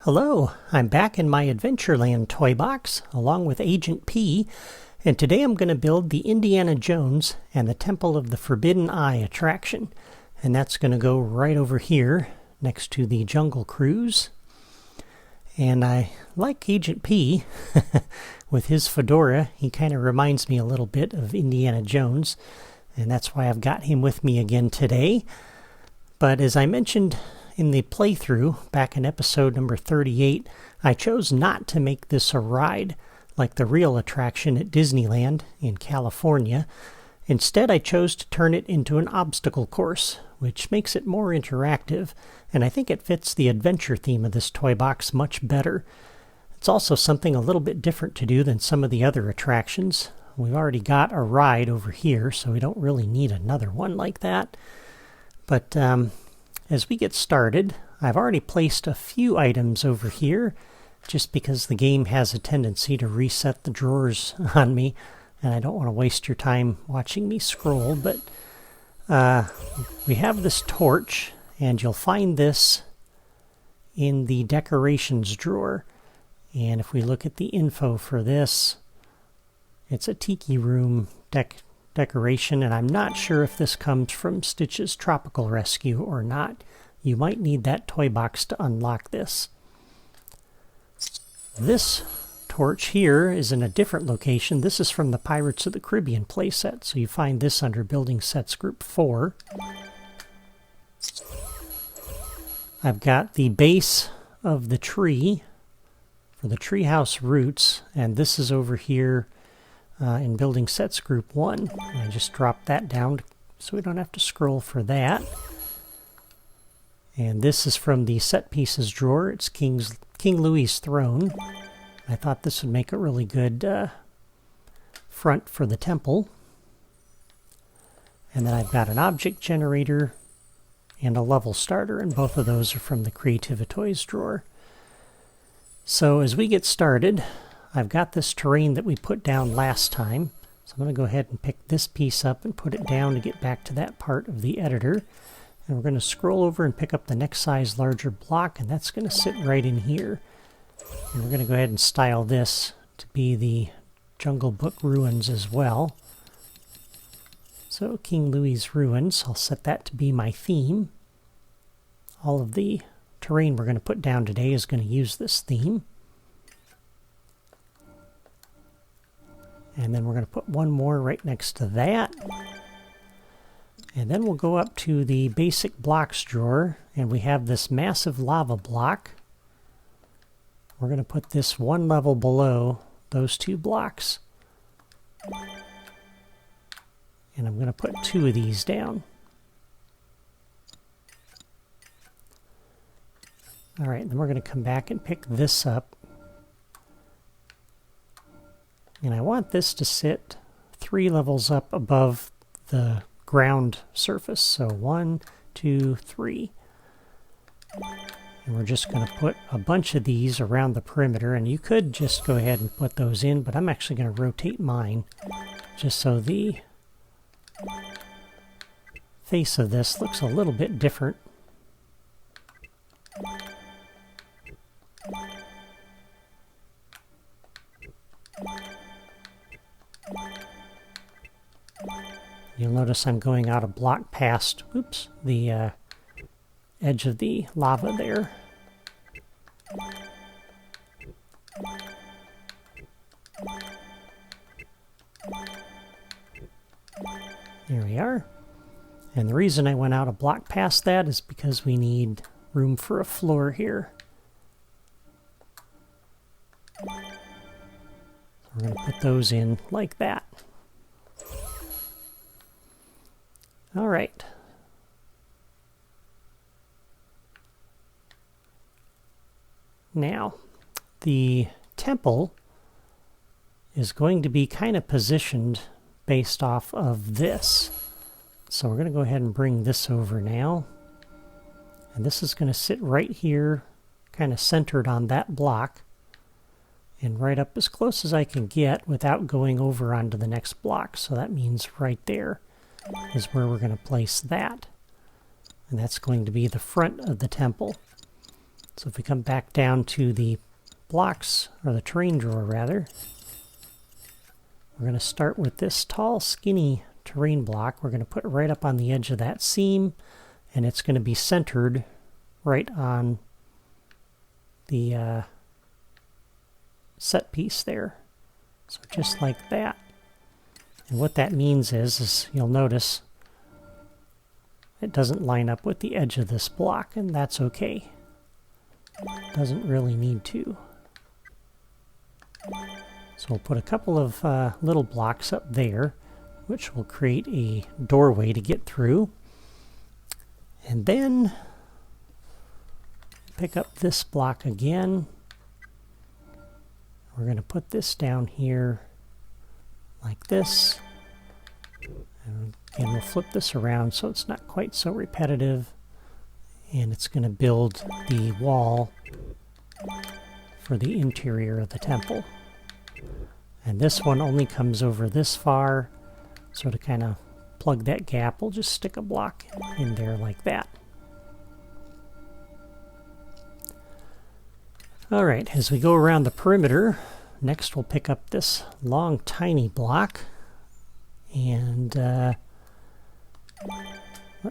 Hello, I'm back in my Adventureland toy box along with Agent P, and today I'm going to build the Indiana Jones and the Temple of the Forbidden Eye attraction. And that's going to go right over here next to the Jungle Cruise. And I like Agent P with his fedora. He kind of reminds me a little bit of Indiana Jones, and that's why I've got him with me again today. But as I mentioned in the playthrough back in episode number 38, I chose not to make this a ride like the real attraction at Disneyland in California. Instead, I chose to turn it into an obstacle course, which makes it more interactive, and I think it fits the adventure theme of this toy box much better. It's also something a little bit different to do than some of the other attractions. We've already got a ride over here, so we don't really need another one like that. But as we get started, I've already placed a few items over here, just because the game has a tendency to reset the drawers on me, and I don't want to waste your time watching me scroll. But we have this torch, and you'll find this in the decorations drawer. And if we look at the info for this, it's a tiki room decoration, and I'm not sure if this comes from Stitch's Tropical Rescue or not. You might need that toy box to unlock this. This torch here is in a different location. This is from the Pirates of the Caribbean playset, so you find this under Building Sets Group 4. I've got the base of the tree for the treehouse roots, and this is over here in Building Sets Group 1. And I just dropped that down so we don't have to scroll for that. And this is from the Set Pieces drawer. It's King Louis's throne. I thought this would make a really good front for the temple. And then I've got an object generator and a level starter, and both of those are from the Creativitoys drawer. So as we get started, I've got this terrain that we put down last time. So I'm going to go ahead and pick this piece up and put it down to get back to that part of the editor. And we're going to scroll over and pick up the next size larger block, and that's going to sit right in here. And we're going to go ahead and style this to be the Jungle Book ruins as well. So King Louis's ruins, I'll set that to be my theme. All of the terrain we're going to put down today is going to use this theme. And then we're going to put one more right next to that. And then we'll go up to the basic blocks drawer, and we have this massive lava block. We're going to put this one level below those two blocks. And I'm going to put two of these down. All right, then we're going to come back and pick this up. And I want this to sit 3 levels up above the ground surface. So 1, 2, 3. And we're just going to put a bunch of these around the perimeter. And you could just go ahead and put those in, but I'm actually going to rotate mine just so the face of this looks a little bit different. You'll notice I'm going out a block past, the edge of the lava there. There we are. And the reason I went out a block past that is because we need room for a floor here. So we're going to put those in like that. All right. Now, the temple is going to be kind of positioned based off of this. So we're going to go ahead and bring this over now. And this is going to sit right here, kind of centered on that block, and right up as close as I can get without going over onto the next block. So that means right there is where we're going to place that. And that's going to be the front of the temple. So if we come back down to the blocks, or the terrain drawer rather, we're going to start with this tall, skinny terrain block. We're going to put it right up on the edge of that seam, and it's going to be centered right on the set piece there. So just like that. And what that means is you'll notice it doesn't line up with the edge of this block, and that's okay. Doesn't really need to. So we'll put a couple of little blocks up there, which will create a doorway to get through. And then pick up this block again. We're going to put this down here like this. And again, we'll flip this around so it's not quite so repetitive. And it's going to build the wall for the interior of the temple. And this one only comes over this far. So to kind of plug that gap, we'll just stick a block in there like that. Alright, as we go around the perimeter, next we'll pick up this long, tiny block. And let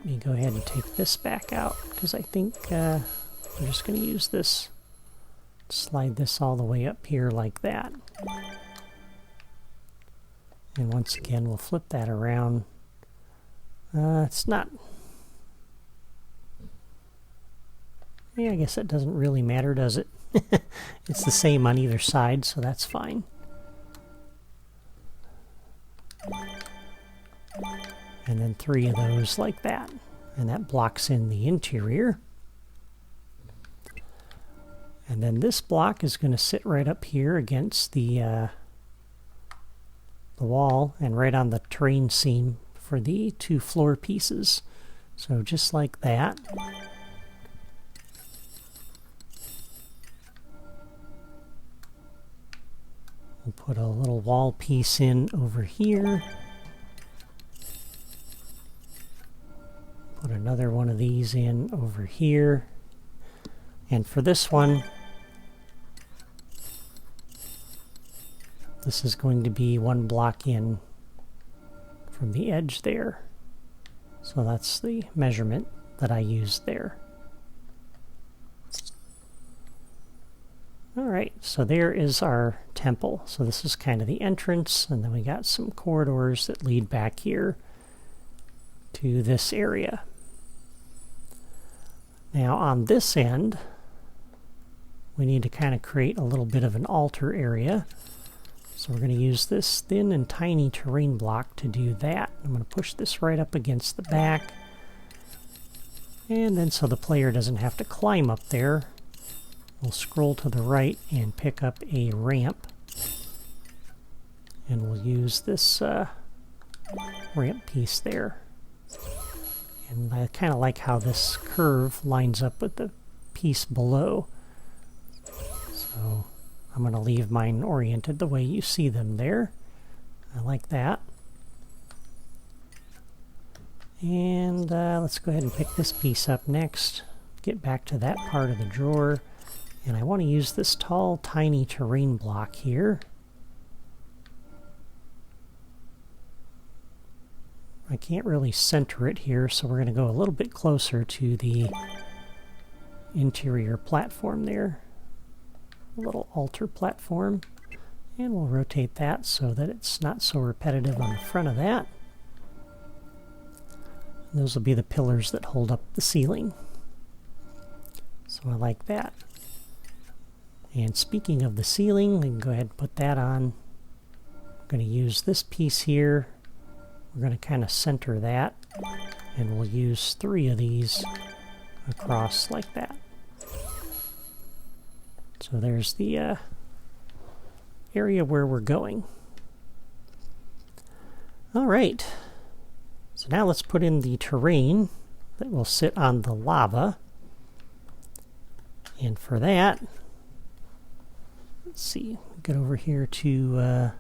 me go ahead and take this back out, because I think I'm just going to use this, slide this all the way up here like that. And once again, we'll flip that around. It's not... Yeah, I guess that doesn't really matter, does it? It's the same on either side, so that's fine. And then 3 of those like that. And that blocks in the interior. And then this block is going to sit right up here against the wall and right on the terrain seam for the 2 floor pieces. So just like that. We'll put a little wall piece in over here. Put another one of these in over here. And for this one, this is going to be 1 block in from the edge there. So that's the measurement that I used there. Alright, so there is our temple. So this is kind of the entrance, and then we got some corridors that lead back here to this area. Now on this end, we need to kind of create a little bit of an altar area. So we're going to use this thin and tiny terrain block to do that. I'm going to push this right up against the back. And then so the player doesn't have to climb up there, we'll scroll to the right and pick up a ramp. And we'll use this ramp piece there. And I kind of like how this curve lines up with the piece below. So I'm going to leave mine oriented the way you see them there. I like that. And let's go ahead and pick this piece up next. Get back to that part of the drawer. And I want to use this tall, tiny terrain block here. I can't really center it here, so we're going to go a little bit closer to the interior platform there. A little altar platform. And we'll rotate that so that it's not so repetitive on the front of that. And those will be the pillars that hold up the ceiling. So I like that. And speaking of the ceiling, we can go ahead and put that on. I'm going to use this piece here. We're going to kind of center that. And we'll use 3 of these across like that. So there's the area where we're going. All right. So now let's put in the terrain that will sit on the lava. And for that, let's see, get over here to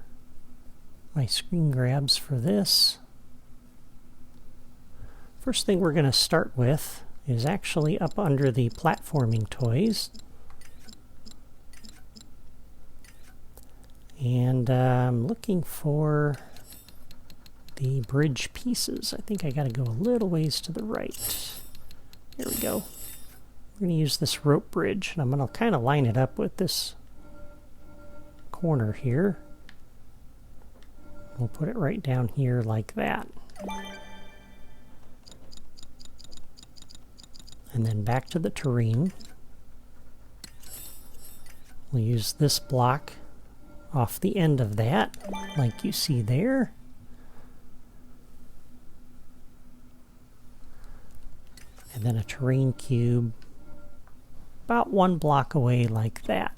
my screen grabs for this. First thing we're going to start with is actually up under the platforming toys. And I'm looking for the bridge pieces. I think I got to go a little ways to the right. There we go. We're going to use this rope bridge, and I'm going to kind of line it up with this corner here. We'll put it right down here like that. And then back to the terrain. We'll use this block off the end of that, like you see there. And then a terrain cube about 1 block away like that.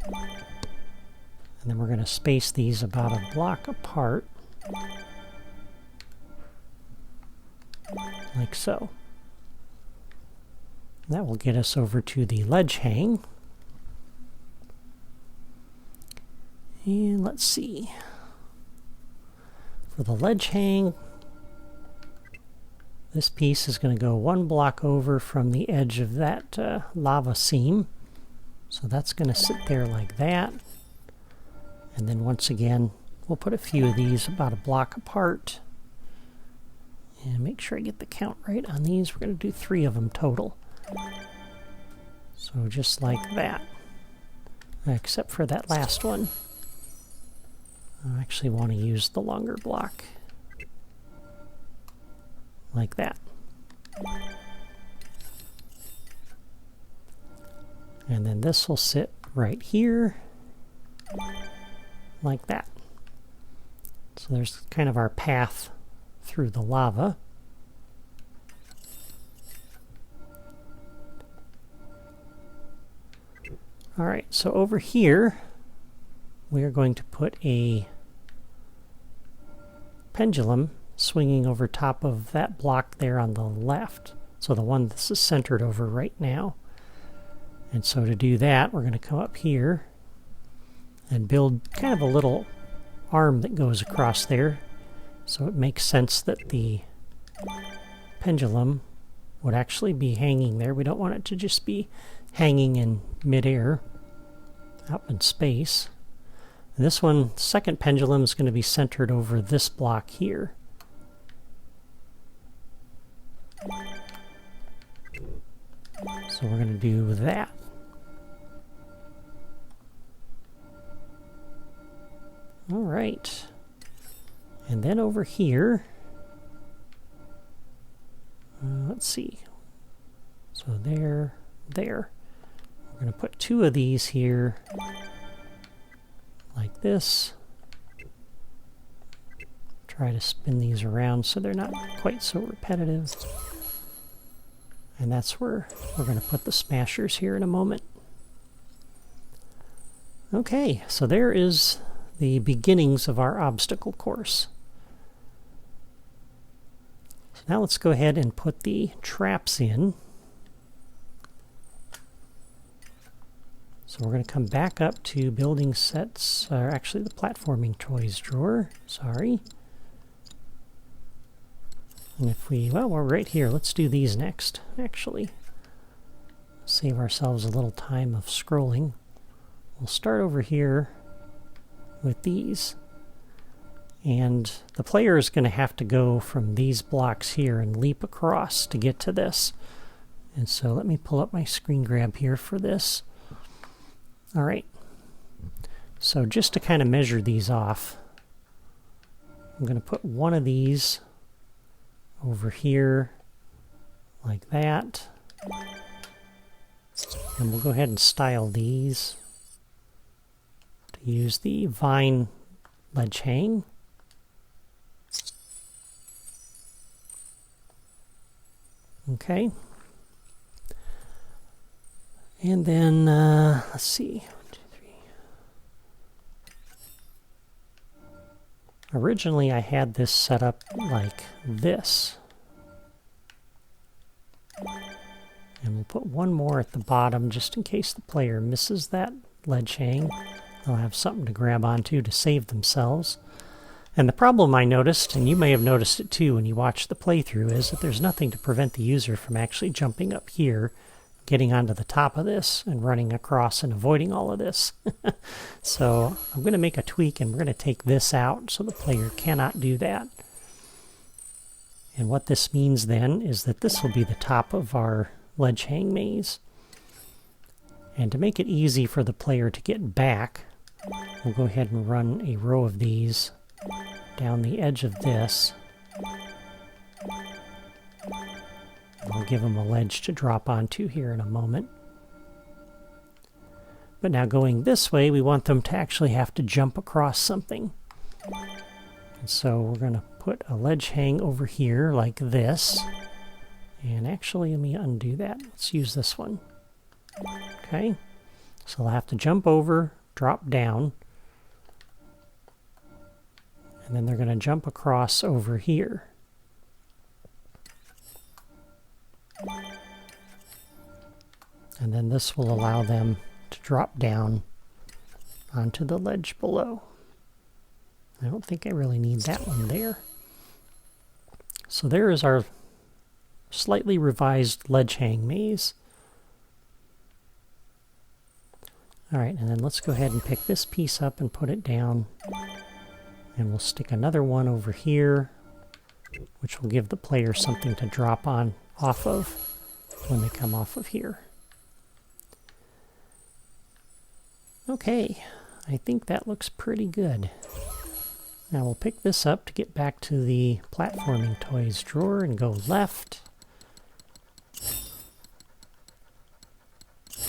And then we're going to space these about a block apart, like so. That will get us over to the ledge hang. And let's see. For the ledge hang, this piece is going to go 1 block over from the edge of that lava seam. So that's going to sit there like that. And then once again, we'll put a few of these about a block apart. And make sure I get the count right on these. We're going to do 3 of them total. So just like that. Except for that last one. I actually want to use the longer block. Like that. And then this will sit right here. Like that. So there's kind of our path through the lava. Alright, so over here we are going to put a pendulum swinging over top of that block there on the left. So the one this is centered over right now. And so to do that, we're going to come up here and build kind of a little arm that goes across there. So it makes sense that the pendulum would actually be hanging there. We don't want it to just be hanging in midair, out in space. And this one, second pendulum, is going to be centered over this block here. So we're going to do that. All right. And then over here, let's see. So there. We're going to put 2 of these here, like this. Try to spin these around so they're not quite so repetitive. And that's where we're going to put the smashers here in a moment. Okay, so there is the beginnings of our obstacle course. So now let's go ahead and put the traps in. So we're going to come back up to building sets, or actually the platforming toys drawer, sorry. And if well, we're right here. Let's do these next, actually. Save ourselves a little time of scrolling. We'll start over here with these. And the player is going to have to go from these blocks here and leap across to get to this. And so let me pull up my screen grab here for this. All right. So just to kind of measure these off, I'm going to put one of these over here like that. And we'll go ahead and style these to use the vine ledge hang. Okay. And then, let's see. 1, 2, 3. Originally, I had this set up like this. And we'll put one more at the bottom just in case the player misses that ledge hang. They'll have something to grab onto to save themselves. And the problem I noticed, and you may have noticed it too when you watch the playthrough, is that there's nothing to prevent the user from actually jumping up here, getting onto the top of this, and running across and avoiding all of this. So I'm going to make a tweak, and we're going to take this out so the player cannot do that. And what this means then is that this will be the top of our ledge hang maze. And to make it easy for the player to get back, we'll go ahead and run a row of these down the edge of this. I'll give them a ledge to drop onto here in a moment. But now going this way, we want them to actually have to jump across something. And so we're going to put a ledge hang over here like this. And actually, let me undo that. Let's use this one. Okay, so they'll have to jump over, drop down, and then they're going to jump across over here. And then this will allow them to drop down onto the ledge below. I don't think I really need that one there. So there is our slightly revised ledge hang maze. Alright, and then let's go ahead and pick this piece up and put it down. And we'll stick another one over here, which will give the player something to drop on off of when they come off of here. Okay, I think that looks pretty good. Now we'll pick this up to get back to the platforming toys drawer and go left.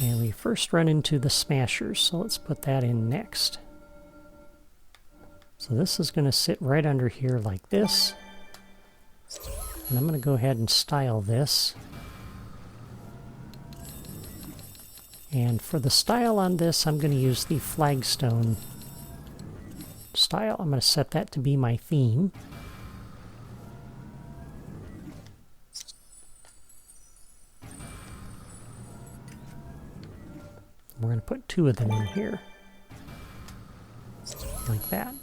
And we first run into the smashers, so let's put that in next. So this is going to sit right under here like this. And I'm going to go ahead and style this. And for the style on this, I'm going to use the flagstone style. I'm going to set that to be my theme. We're going to put two of them in here, like that.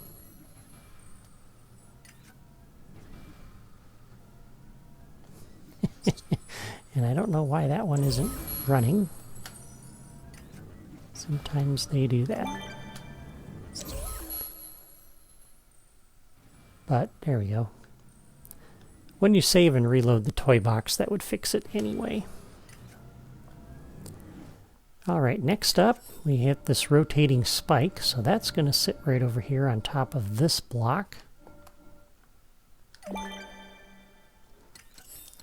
And I don't know why that one isn't running. Sometimes they do that. But there we go. When you save and reload the toy box, that would fix it anyway. Alright, next up we have this rotating spike, so that's going to sit right over here on top of this block.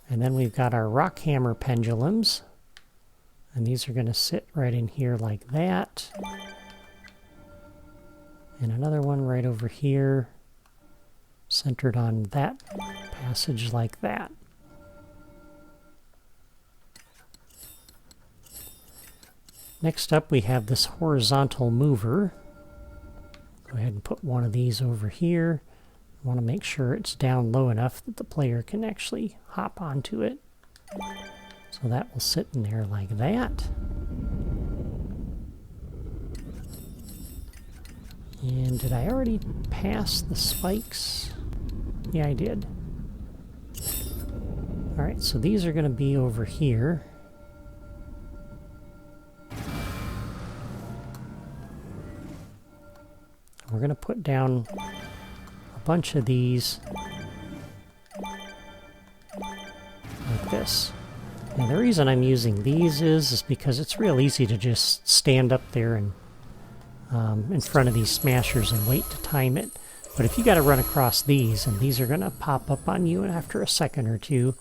And then we've got our rock hammer pendulums, and these are going to sit right in here like that. And another one right over here, centered on that passage like that. Next up we have this horizontal mover. Go ahead and put one of these over here. I want to make sure it's down low enough that the player can actually hop onto it. So that will sit in there like that. And did I already pass the spikes? Yeah, I did. Alright, so these are going to be over here. We're going to put down a bunch of these like this. And the reason I'm using these is because it's real easy to just stand up there and in front of these smashers and wait to time it. But if you got to run across these, and these are going to pop up on you after a second or two,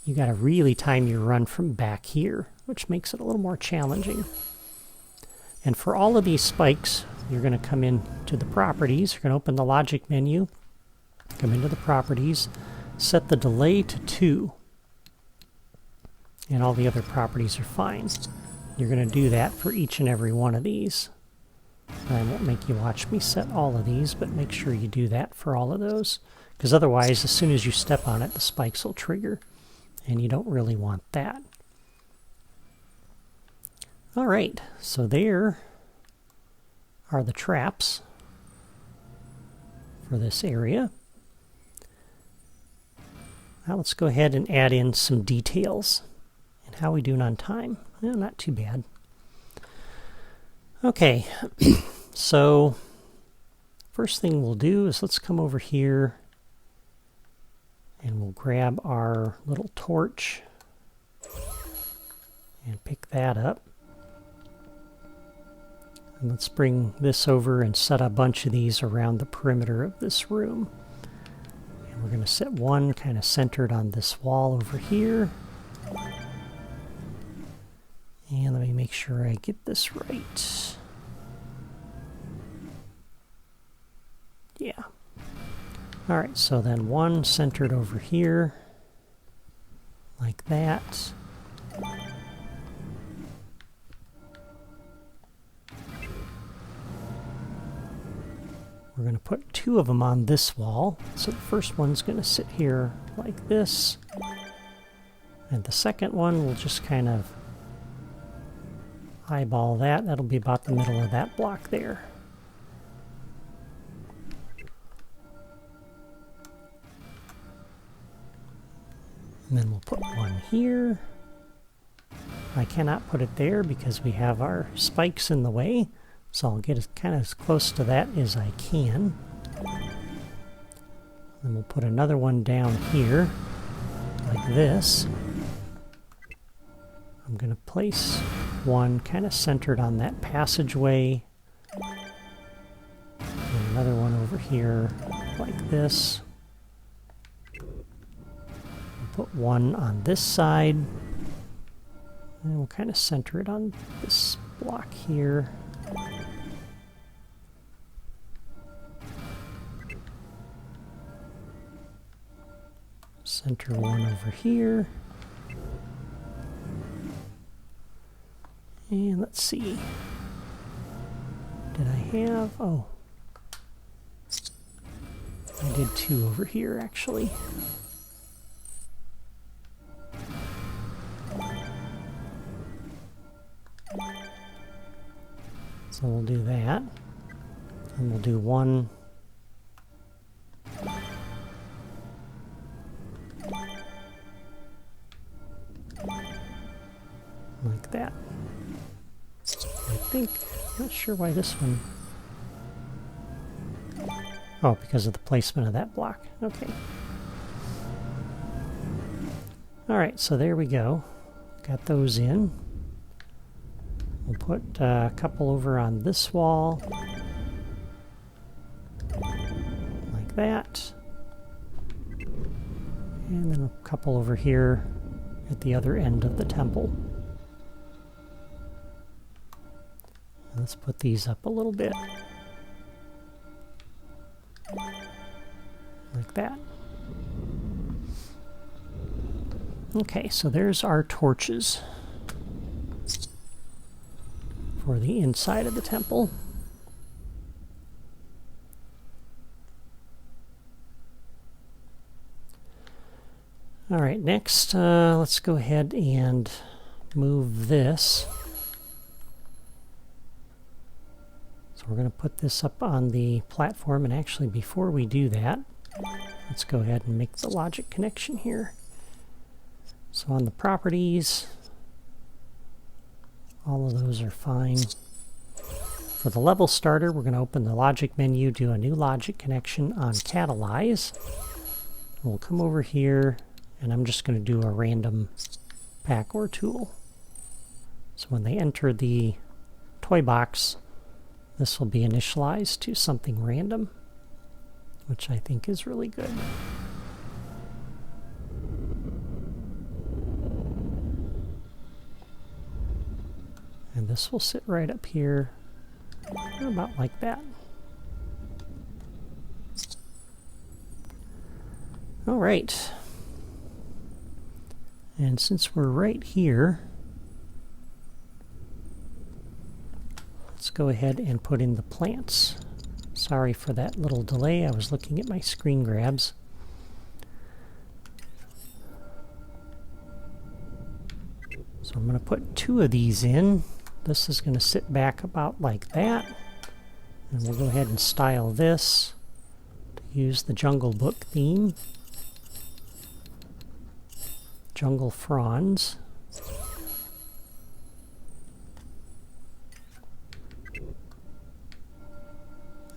you got to really time your run from back here, which makes it a little more challenging. And for all of these spikes, you're going to come into the properties. You're going to open the logic menu, come into the properties, set the delay to 2, and all the other properties are fine. You're going to do that for each and every one of these. I won't make you watch me set all of these, but make sure you do that for all of those, because otherwise, as soon as you step on it, the spikes will trigger, and you don't really want that. All right, so there are the traps. for this area. Now let's go ahead and add in some details. And how are we doing on time? Well, not too bad. Okay, so first thing we'll do is let's come over here and we'll grab our little torch and pick that up. And let's bring this over and set a bunch of these around the perimeter of this room. And we're going to set one kind of centered on this wall over here. And let me make sure I get this right. Yeah. All right, so then one centered over here, like that. We're going to put two of them on this wall. So the first one's going to sit here like this. And the second one will just kind of eyeball that. That'll be about the middle of that block there. And then we'll put one here. I cannot put it there because we have our spikes in the way. So I'll get kind of as close to that as I can. Then we'll put another one down here, like this. I'm going to place one kind of centered on that passageway. And another one over here, like this. We'll put one on this side. And we'll kind of center it on this block here. Center one over here. And let's see. Did I have... Oh. I did two over here, actually. So we'll do that. And we'll do one like that. I think, not sure why this one... Oh, because of the placement of that block. Okay. Alright, so there we go. Got those in. We'll put a couple over on this wall. Like that. And then a couple over here at the other end of the temple. Let's put these up a little bit. Like that. Okay, so there's our torches for the inside of the temple. All right, next, let's go ahead and move this. So we're going to put this up on the platform, and actually before we do that, let's go ahead and make the logic connection here. So on the properties, all of those are fine. For the level starter, we're going to open the logic menu, do a new logic connection on catalyze. We'll come over here, and I'm just going to do a random pack or tool. So when they enter the toy box, this will be initialized to something random, which I think is really good. And this will sit right up here, about like that. All right. And since we're right here, let's go ahead and put in the plants. Sorry for that little delay. I was looking at my screen grabs. So I'm going to put two of these in. This is going to sit back about like that. And we'll go ahead and style this to use the Jungle Book theme. Jungle fronds.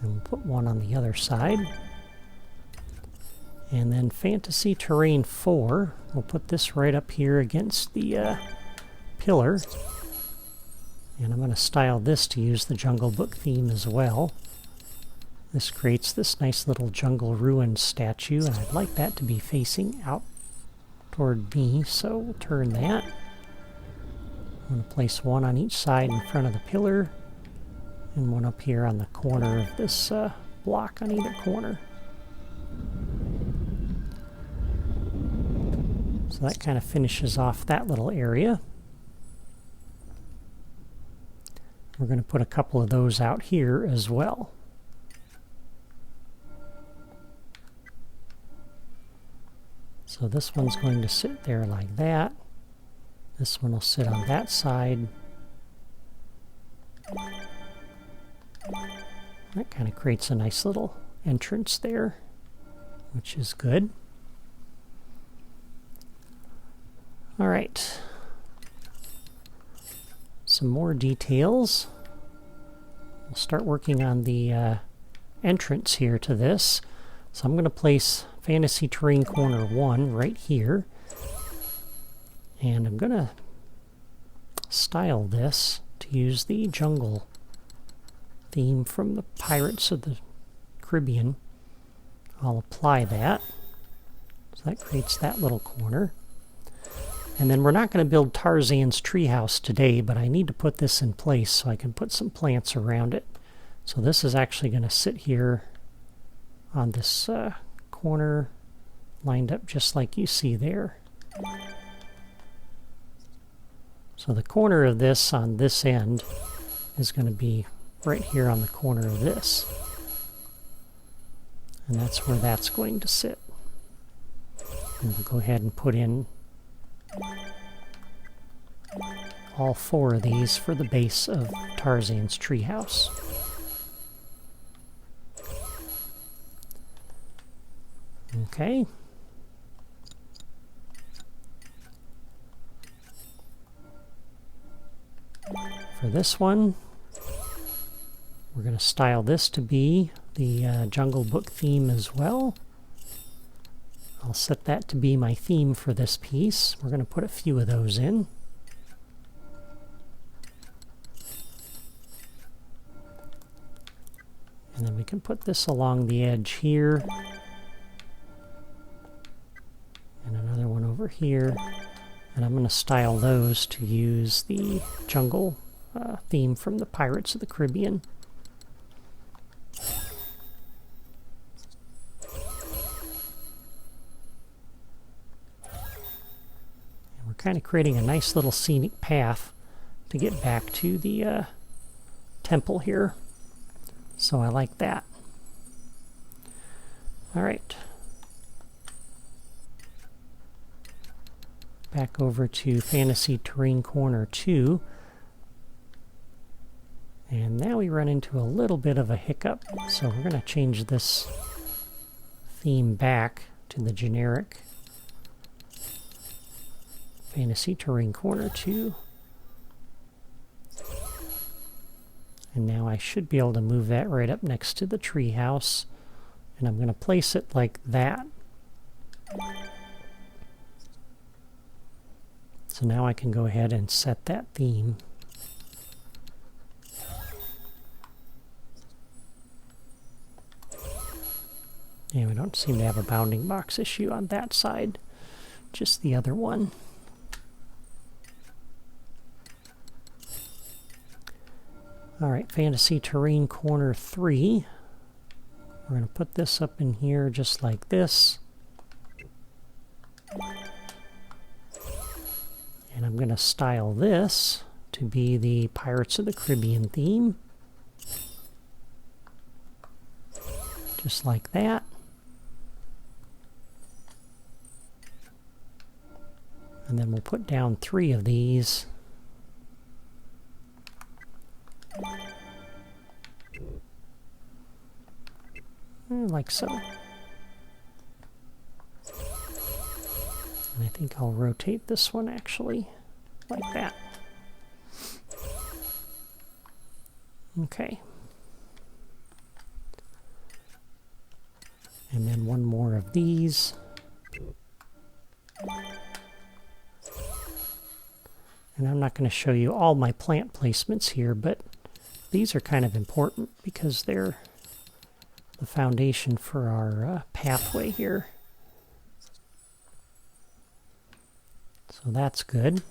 And we'll put one on the other side. And then Fantasy Terrain 4, we'll put this right up here against the pillar. And I'm going to style this to use the Jungle Book theme as well. This creates this nice little jungle ruins statue, and I'd like that to be facing out toward me, so we'll turn that. I'm going to place one on each side in front of the pillar, and one up here on the corner of this block on either corner. So that kind of finishes off that little area. We're going to put a couple of those out here as well. So this one's going to sit there like that. This one will sit on that side. That kind of creates a nice little entrance there, which is good. All right. Some more details. We'll start working on the entrance here to this. So I'm going to place Fantasy Terrain Corner 1 right here. And I'm going to style this to use the jungle theme from the Pirates of the Caribbean. I'll apply that. So that creates that little corner. And then we're not going to build Tarzan's treehouse today, but I need to put this in place so I can put some plants around it. So this is actually going to sit here on this corner, lined up just like you see there. So the corner of this on this end is going to be right here on the corner of this. And that's where that's going to sit. And we'll go ahead and put in all 4 of these for the base of Tarzan's treehouse. Okay. For this one, we're going to style this to be the Jungle Book theme as well. I'll set that to be my theme for this piece. We're going to put a few of those in. And then we can put this along the edge here. And another one over here. And I'm going to style those to use the jungle theme from the Pirates of the Caribbean. Kind of creating a nice little scenic path to get back to the temple here. So I like that. All right. Back over to Fantasy Terrain Corner 2. And now we run into a little bit of a hiccup. So we're going to change this theme back to the generic Fantasy Terrain Corner 2. And now I should be able to move that right up next to the tree house. And I'm going to place it like that. So now I can go ahead and set that theme. And we don't seem to have a bounding box issue on that side, just the other one. All right, Fantasy Terrain Corner 3. We're going to put this up in here just like this. And I'm going to style this to be the Pirates of the Caribbean theme. Just like that. And then we'll put down 3 of these. Like so. think I'll rotate this one actually, like that. Okay. And then one more of these. And I'm not going to show you all my plant placements here, but these are kind of important because they're the foundation for our pathway here. So that's good.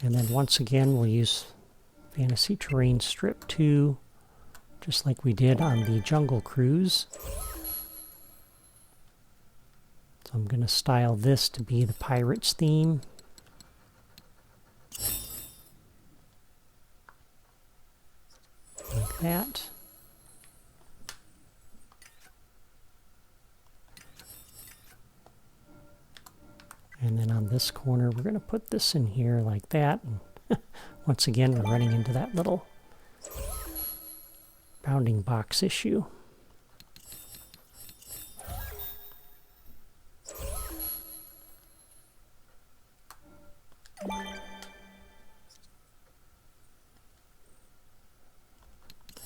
And then once again, we'll use Fantasy Terrain Strip 2, just like we did on the Jungle Cruise. So I'm going to style this to be the Pirates theme. Like that. And then on this corner, we're going to put this in here like that. And once again, we're running into that little bounding box issue.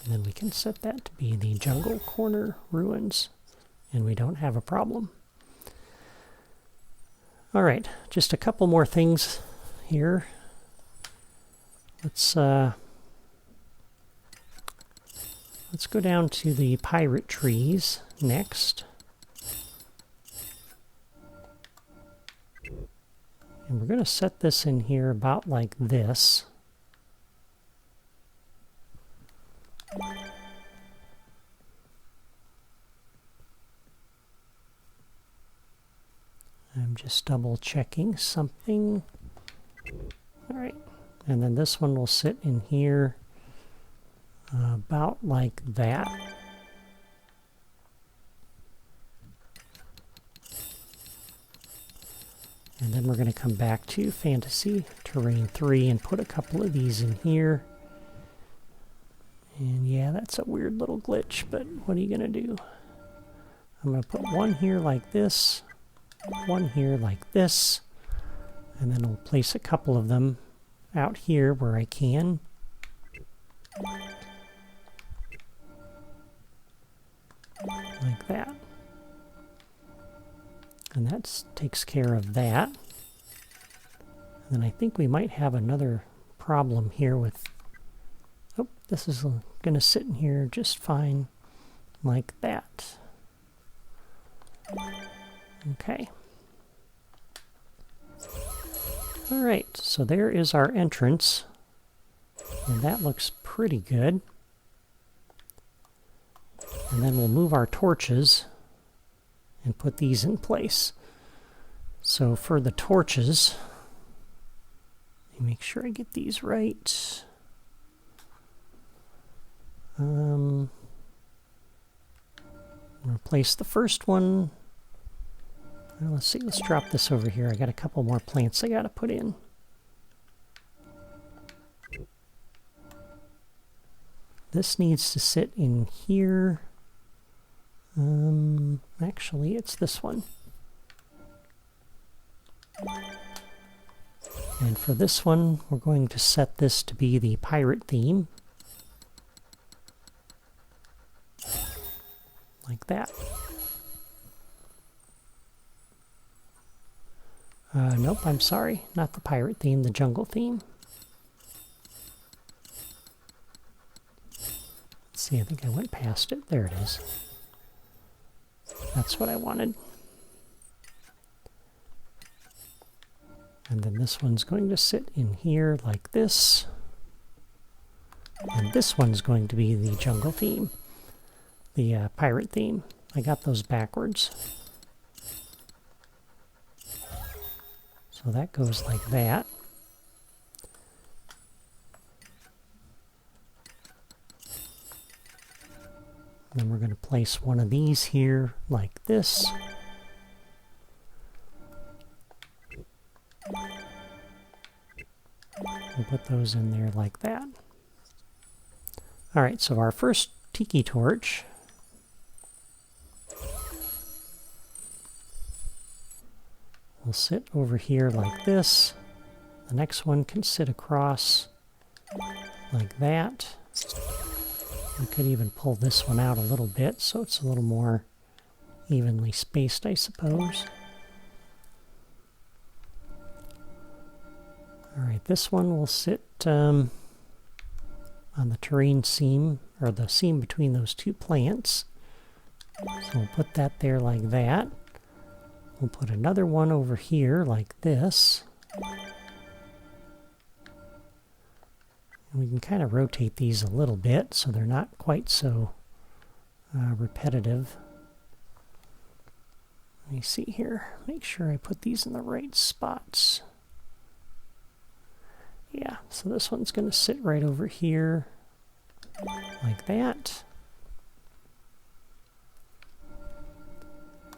And then we can set that to be the Jungle Corner Ruins, and we don't have a problem. All right, just a couple more things here. Let's go down to the pirate trees next. And we're going to set this in here about like this. I'm just double checking something. All right, and then this one will sit in here about like that. And then we're going to come back to Fantasy Terrain 3 and put a couple of these in here. And yeah, that's a weird little glitch, but what are you going to do? I'm going to put one here like this, one here like this, and then I'll place a couple of them out here where I can. Like that. And that takes care of that. And then I think we might have another problem here with... Oh, this is going to sit in here just fine, like that. Okay. All right, so there is our entrance, and that looks pretty good. And then we'll move our torches and put these in place. So for the torches, let me make sure I get these right. I'm going to place the first one. Well, let's see, let's drop this over here. I got a couple more plants I got to put in. This needs to sit in here. Actually, it's this one. And for this one, we're going to set this to be the pirate theme. Like that. Nope, I'm sorry. Not the pirate theme, the jungle theme. Let's see, I think I went past it. There it is. That's what I wanted. And then this one's going to sit in here like this. And this one's going to be the jungle theme. The pirate theme. I got those backwards. So that goes like that. Then we're going to place one of these here like this. And put those in there like that. All right, so our first tiki torch will sit over here like this. The next one can sit across like that. We could even pull this one out a little bit so it's a little more evenly spaced, I suppose. Alright, this one will sit on the terrain seam, or the seam between those two plants. So we'll put that there like that. We'll put another one over here like this. And we can kind of rotate these a little bit so they're not quite so repetitive. Let me see here. Make sure I put these in the right spots. Yeah, so this one's going to sit right over here like that.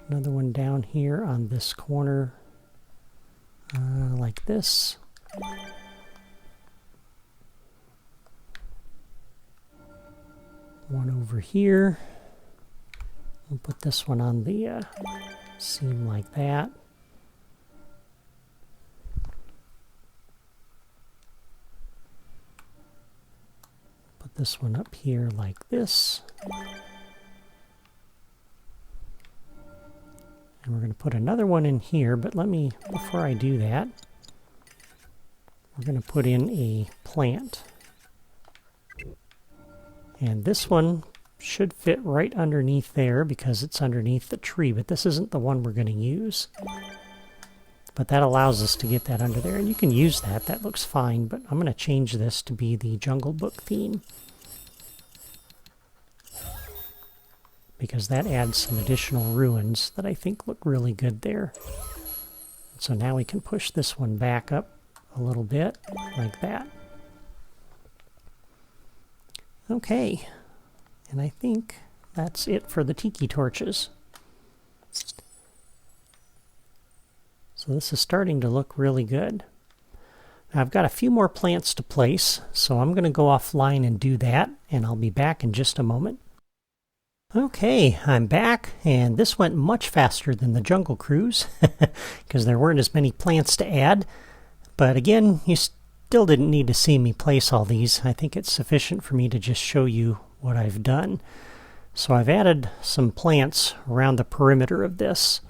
Another one down here on this corner like this. One over here. We'll put this one on the seam like that. Put this one up here like this. And we're going to put another one in here, but before I do that, we're going to put in a plant. And this one should fit right underneath there because it's underneath the tree, but this isn't the one we're going to use. But that allows us to get that under there, and you can use that. That looks fine, but I'm going to change this to be the Jungle Book theme, because that adds some additional ruins that I think look really good there. So now we can push this one back up a little bit, like that. Okay, and I think that's it for the tiki torches. So this is starting to look really good. Now I've got a few more plants to place, so I'm going to go offline and do that, and I'll be back in just a moment. Okay, I'm back, and this went much faster than the Jungle Cruise because there weren't as many plants to add. But again, you still didn't need to see me place all these. I think it's sufficient for me to just show you what I've done. So I've added some plants around the perimeter of this,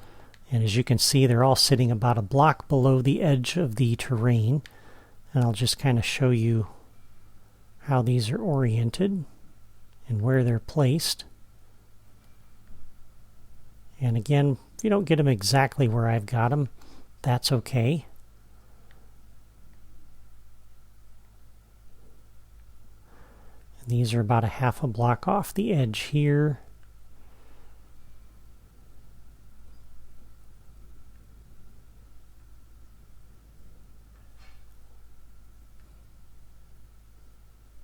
and as you can see, they're all sitting about a block below the edge of the terrain. And I'll just kind of show you how these are oriented and where they're placed. And again, if you don't get them exactly where I've got them, that's okay. And these are about a half a block off the edge here.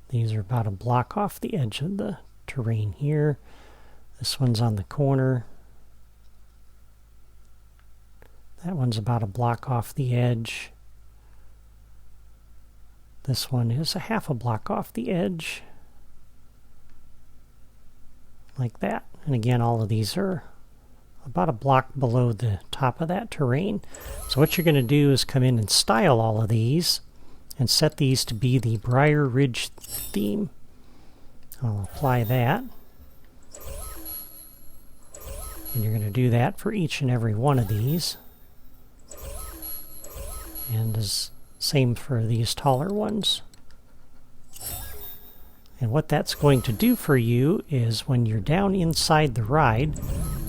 These are about a block off the edge of the terrain here. This one's on the corner. That one's about a block off the edge. This one is a half a block off the edge. Like that. And again, all of these are about a block below the top of that terrain. So what you're going to do is come in and style all of these and set these to be the Briar Ridge theme. I'll apply that. And you're going to do that for each and every one of these. And is same for these taller ones. And what that's going to do for you is when you're down inside the ride,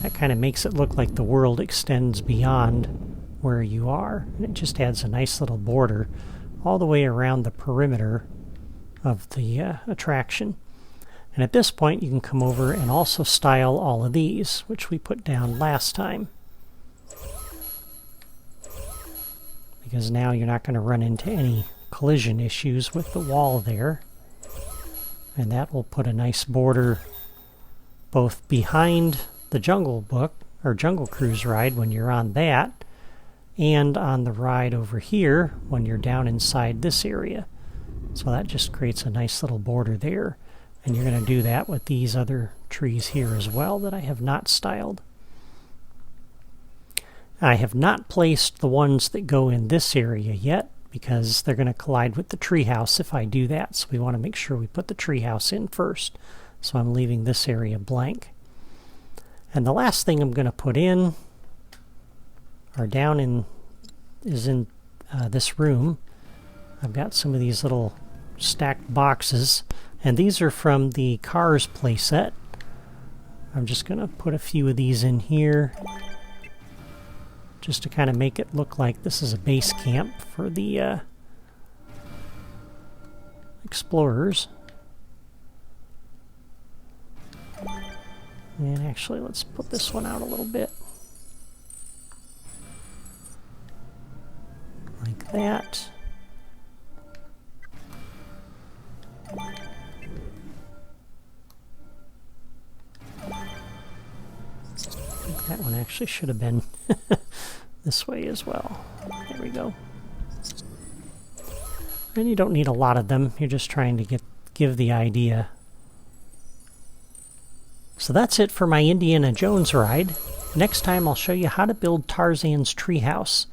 that kind of makes it look like the world extends beyond where you are. And it just adds a nice little border all the way around the perimeter of the attraction. And at this point you can come over and also style all of these, which we put down last time. Because now you're not going to run into any collision issues with the wall there. And that will put a nice border both behind the Jungle Book or Jungle Cruise ride when you're on that, and on the ride over here when you're down inside this area. So that just creates a nice little border there. And you're going to do that with these other trees here as well that I have not styled. I have not placed the ones that go in this area yet because they're going to collide with the treehouse if I do that. So we want to make sure we put the treehouse in first. So I'm leaving this area blank. And the last thing I'm going to put in are down in this room. I've got some of these little stacked boxes, and these are from the Cars playset. I'm just going to put a few of these in here just to kind of make it look like this is a base camp for the explorers. And actually, let's put this one out a little bit. Like that. I think that one actually should have been this way as well. There we go. And you don't need a lot of them. You're just trying to give the idea. So that's it for my Indiana Jones ride. Next time I'll show you how to build Tarzan's treehouse.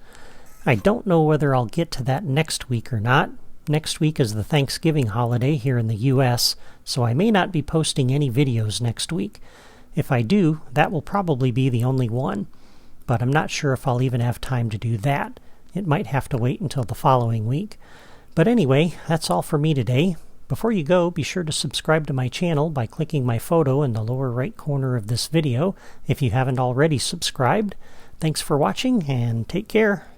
I don't know whether I'll get to that next week or not. Next week is the Thanksgiving holiday here in the US, so I may not be posting any videos next week. If I do, that will probably be the only one. But I'm not sure if I'll even have time to do that. It might have to wait until the following week. But anyway, that's all for me today. Before you go, be sure to subscribe to my channel by clicking my photo in the lower right corner of this video if you haven't already subscribed. Thanks for watching, and take care.